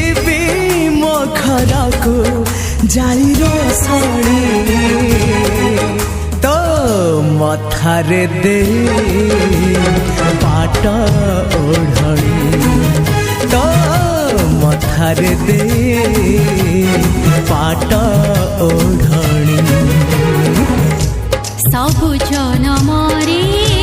जीवी मो घर को जाई रोसणी तो मथारे दे पाट ओढ़णी तो मथारे दे पाट ओढ़णी सब जनमरे